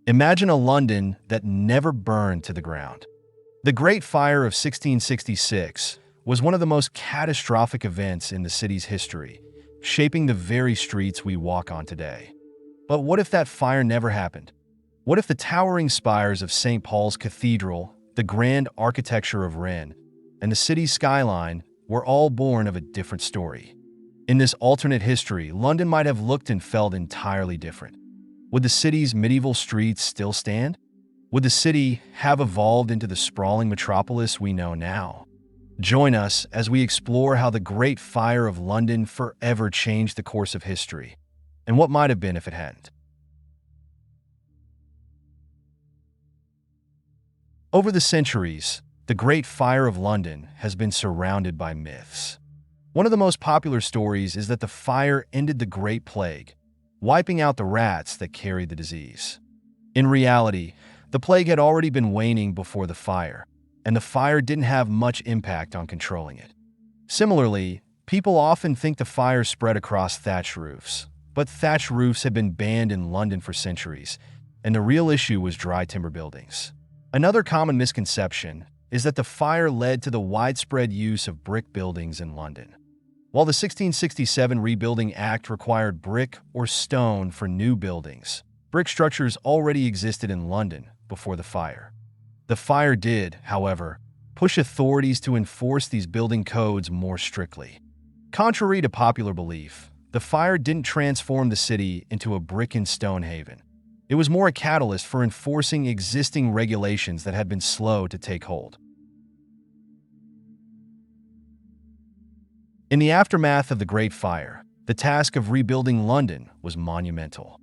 Imagine a London that never burned to the ground. The Great Fire of 1666 was one of the most catastrophic events in the city's history, shaping the very streets we walk on today. But what if that fire never happened? What if the towering spires of St. Paul's Cathedral, the grand architecture of Rennes, and the city's skyline were all born of a different story? In this alternate history, London might have looked and felt entirely different. Would the city's medieval streets still stand? Would the city have evolved into the sprawling metropolis we know now? Join us as we explore how the Great Fire of London forever changed the course of history, and what might have been if it hadn't. Over the centuries, the Great Fire of London has been surrounded by myths. One of the most popular stories is that the fire ended the Great Plague, wiping out the rats that carried the disease. In reality, the plague had already been waning before the fire, and the fire didn't have much impact on controlling it. Similarly, people often think the fire spread across thatched roofs, but thatched roofs had been banned in London for centuries, and the real issue was dry timber buildings. Another common misconception is that the fire led to the widespread use of brick buildings in London. While the 1667 Rebuilding Act required brick or stone for new buildings, brick structures already existed in London before the fire. The fire did, however, push authorities to enforce these building codes more strictly. Contrary to popular belief, the fire didn't transform the city into a brick and stone haven. It was more a catalyst for enforcing existing regulations that had been slow to take hold. In the aftermath of the Great Fire, the task of rebuilding London was monumental.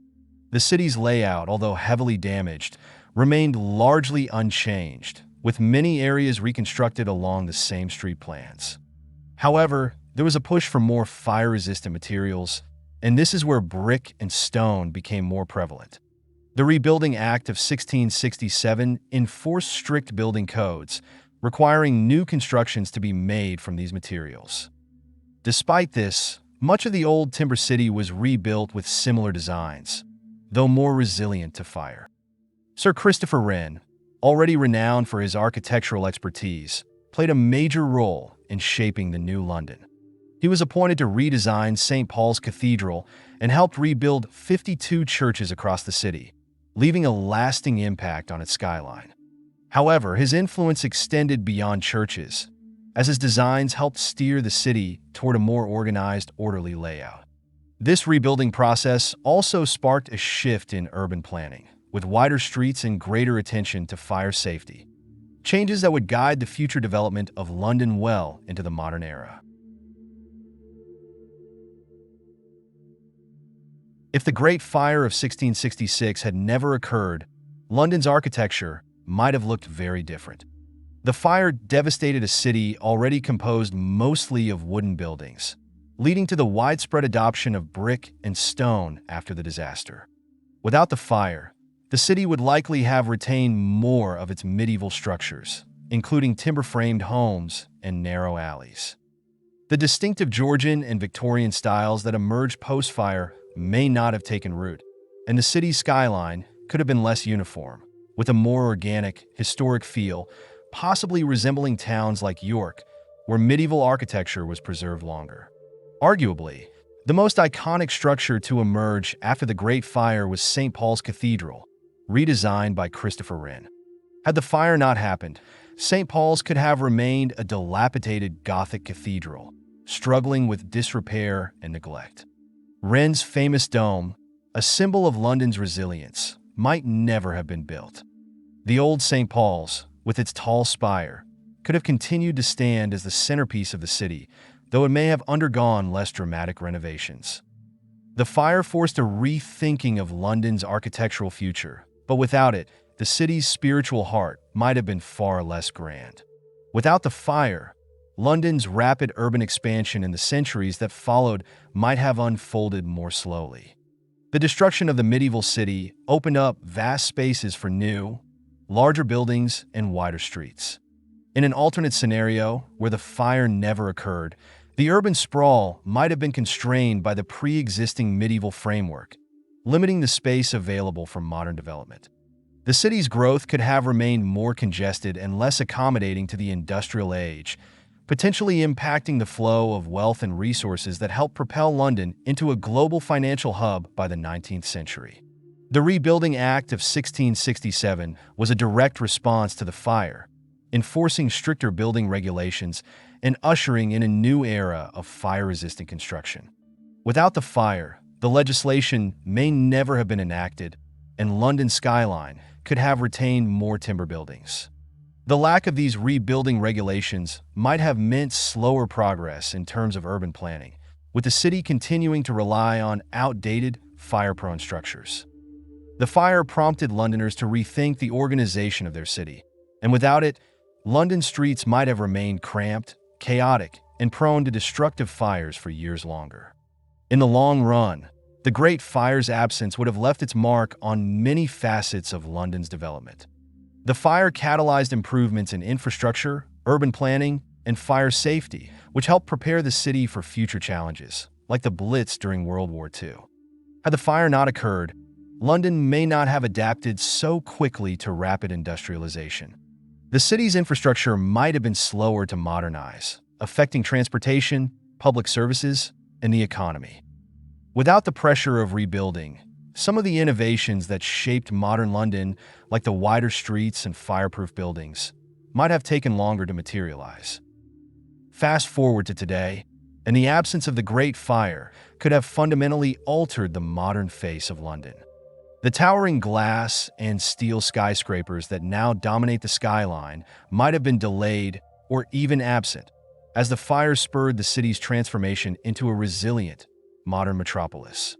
The city's layout, although heavily damaged, remained largely unchanged, with many areas reconstructed along the same street plans. However, there was a push for more fire-resistant materials, and this is where brick and stone became more prevalent. The Rebuilding Act of 1667 enforced strict building codes, requiring new constructions to be made from these materials. Despite this, much of the old timber city was rebuilt with similar designs, though more resilient to fire. Sir Christopher Wren, already renowned for his architectural expertise, played a major role in shaping the new London. He was appointed to redesign St. Paul's Cathedral and helped rebuild 52 churches across the city, leaving a lasting impact on its skyline. However, his influence extended beyond churches, as his designs helped steer the city toward a more organized, orderly layout. This rebuilding process also sparked a shift in urban planning, with wider streets and greater attention to fire safety, changes that would guide the future development of London well into the modern era. If the Great Fire of 1666 had never occurred, London's architecture might have looked very different. The fire devastated a city already composed mostly of wooden buildings, leading to the widespread adoption of brick and stone after the disaster. Without the fire, the city would likely have retained more of its medieval structures, including timber-framed homes and narrow alleys. The distinctive Georgian and Victorian styles that emerged post-fire may not have taken root, and the city's skyline could have been less uniform, with a more organic, historic feel, possibly resembling towns like York, where medieval architecture was preserved longer. Arguably, the most iconic structure to emerge after the Great Fire was St. Paul's Cathedral, redesigned by Christopher Wren. Had the fire not happened, St. Paul's could have remained a dilapidated Gothic cathedral, struggling with disrepair and neglect. Wren's famous dome, a symbol of London's resilience, might never have been built. The old St. Paul's, with its tall spire, could have continued to stand as the centerpiece of the city, though it may have undergone less dramatic renovations. The fire forced a rethinking of London's architectural future, but without it, the city's spiritual heart might have been far less grand. Without the fire, London's rapid urban expansion in the centuries that followed might have unfolded more slowly. The destruction of the medieval city opened up vast spaces for new, larger buildings and wider streets. In an alternate scenario, where the fire never occurred, the urban sprawl might have been constrained by the pre-existing medieval framework, limiting the space available for modern development. The city's growth could have remained more congested and less accommodating to the industrial age, potentially impacting the flow of wealth and resources that helped propel London into a global financial hub by the 19th century. The Rebuilding Act of 1667 was a direct response to the fire, enforcing stricter building regulations and ushering in a new era of fire-resistant construction. Without the fire, the legislation may never have been enacted, and London's skyline could have retained more timber buildings. The lack of these rebuilding regulations might have meant slower progress in terms of urban planning, with the city continuing to rely on outdated, fire-prone structures. The fire prompted Londoners to rethink the organization of their city, and without it, London streets might have remained cramped, chaotic, and prone to destructive fires for years longer. In the long run, the Great Fire's absence would have left its mark on many facets of London's development. The fire catalyzed improvements in infrastructure, urban planning, and fire safety, which helped prepare the city for future challenges, like the Blitz during World War II. Had the fire not occurred, London may not have adapted so quickly to rapid industrialization. The city's infrastructure might have been slower to modernize, affecting transportation, public services, and the economy. Without the pressure of rebuilding, some of the innovations that shaped modern London, like the wider streets and fireproof buildings, might have taken longer to materialize. Fast forward to today, and the absence of the Great Fire could have fundamentally altered the modern face of London. The towering glass and steel skyscrapers that now dominate the skyline might have been delayed or even absent, as the fire spurred the city's transformation into a resilient, modern metropolis.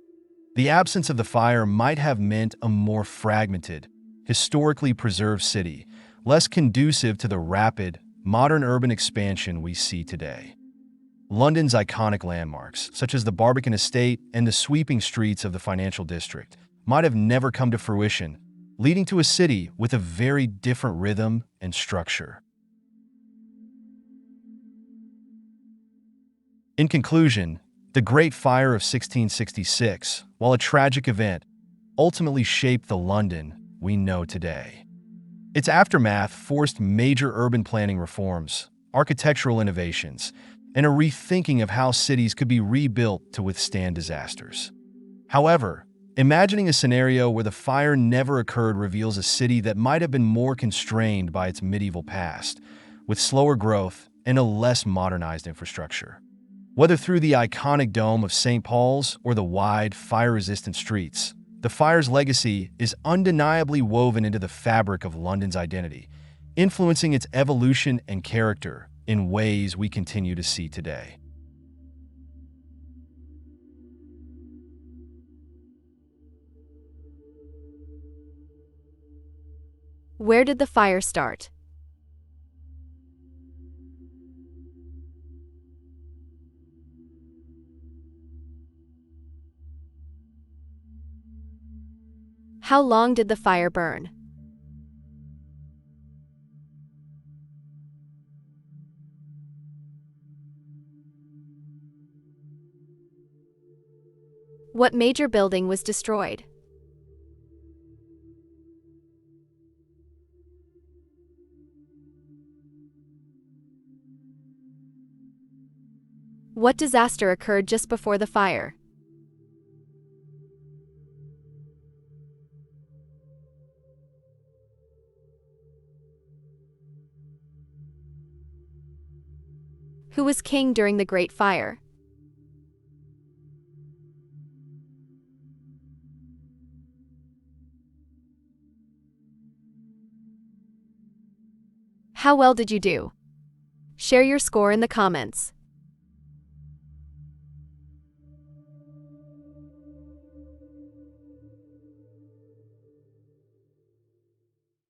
The absence of the fire might have meant a more fragmented, historically preserved city, less conducive to the rapid, modern urban expansion we see today. London's iconic landmarks, such as the Barbican Estate and the sweeping streets of the financial district, might have never come to fruition, leading to a city with a very different rhythm and structure. In conclusion, the Great Fire of 1666, while a tragic event, ultimately shaped the London we know today. Its aftermath forced major urban planning reforms, architectural innovations, and a rethinking of how cities could be rebuilt to withstand disasters. However, imagining a scenario where the fire never occurred reveals a city that might have been more constrained by its medieval past, with slower growth and a less modernized infrastructure. Whether through the iconic dome of St. Paul's or the wide, fire-resistant streets, the fire's legacy is undeniably woven into the fabric of London's identity, influencing its evolution and character in ways we continue to see today. Where did the fire start? How long did the fire burn? What major building was destroyed? What disaster occurred just before the fire? Who was king during the Great Fire? How well did you do? Share your score in the comments.